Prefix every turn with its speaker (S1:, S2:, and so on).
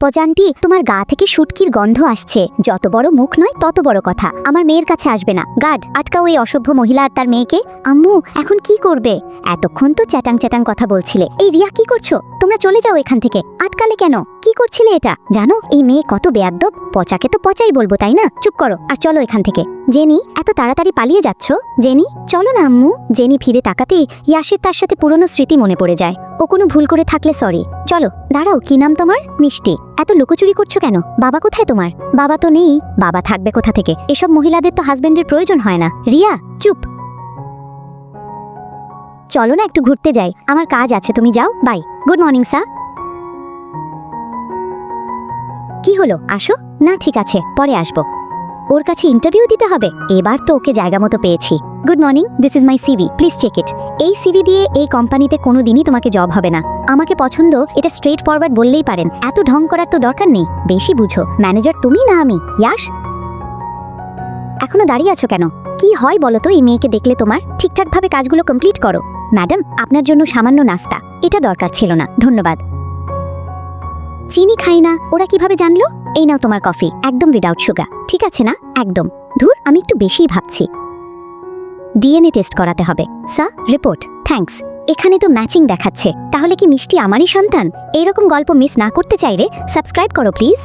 S1: পজান্টি, তোমার গা থেকে শুটকির গন্ধ আসছে। যত বড় মুখ নয় তত বড় কথা। আমার মেয়ের কাছে আসবে না। গার্ড, আটকাও এই অসভ্য মহিলা আর তার মেয়েকে। আম্মু, এখন কি করবে? এতক্ষণ তো চ্যাটাং চ্যাটাং কথা বলছিলে। এই রিয়া, কি করছো? তোমরা চলে যাও এখান থেকে। আটকালে কেন? কি করছিলে এটা? জানো এই মেয়ে কত বেয়াদ্দব। পচাকে তো পচাই বলবো, তাই না? চুপ করো আর চলো এখান থেকে। জেনি, এত তাড়াতাড়ি পালিয়ে যাচ্ছ? জেনি, চলো না আম্মু। জেনি ফিরে তাকাতেই ইয়াসের তার সাথে পুরনো স্মৃতি মনে পড়ে যায়। ও কোনো ভুল করে থাকলে সরি। চলো। দাঁড়াও, কি নাম তোমার? মিষ্টি। এত লুকোচুরি করছো কেন? বাবা কোথায় তোমার? বাবা তো নেই। বাবা থাকবে কোথা থেকে? এসব মহিলাদের তো হাজবেন্ডের প্রয়োজন হয় না। রিয়া, চুপ। চলো না একটু ঘুরতে যাই। আমার কাজ আছে, তুমি যাও। বাই। Good morning sir. কি হলো? আসো না। ঠিক আছে, পরে আসবো। ওর কাছে ইন্টারভিউ দিতে হবে? এবার তো ওকে জায়গা মতো পেয়েছি। Good morning, this is my CV, please check it. এই সিভি দিয়ে এই কোম্পানিতে কোনোদিনই তোমাকে জব হবে না। আমাকে পছন্দ, এটা স্ট্রেট ফরওয়ার্ড বললেই পারেন। এত ঢং করার তো দরকার নেই। বেশি বুঝো। ম্যানেজার তুমি না আমি। ইয়াশ, এখনো দাঁড়িয়ে আছো কেন? কি হয় বলো তো এই মেয়েকে দেখলে তোমার? ঠিকঠাকভাবে কাজগুলো কমপ্লিট করো। ম্যাডাম, আপনার জন্য সামান্য নাস্তা। এটা দরকার ছিল না, ধন্যবাদ। চিনি খাই না। ওরা কিভাবে জানলো? এই নাও তোমার কফি, একদম উইদাউট সুগার। ঠিক আছে না? একদম। ধুর, আমি একটু বেশিই ভাবছি। ডিএনএ টেস্ট করাতে হবে। Sir, report. থ্যাঙ্কস। এখানে তো ম্যাচিং দেখাচ্ছে। তাহলে কি মিষ্টি আমারই সন্তান? এইরকম গল্প মিস না করতে চাইলে সাবস্ক্রাইব করো প্লিজ।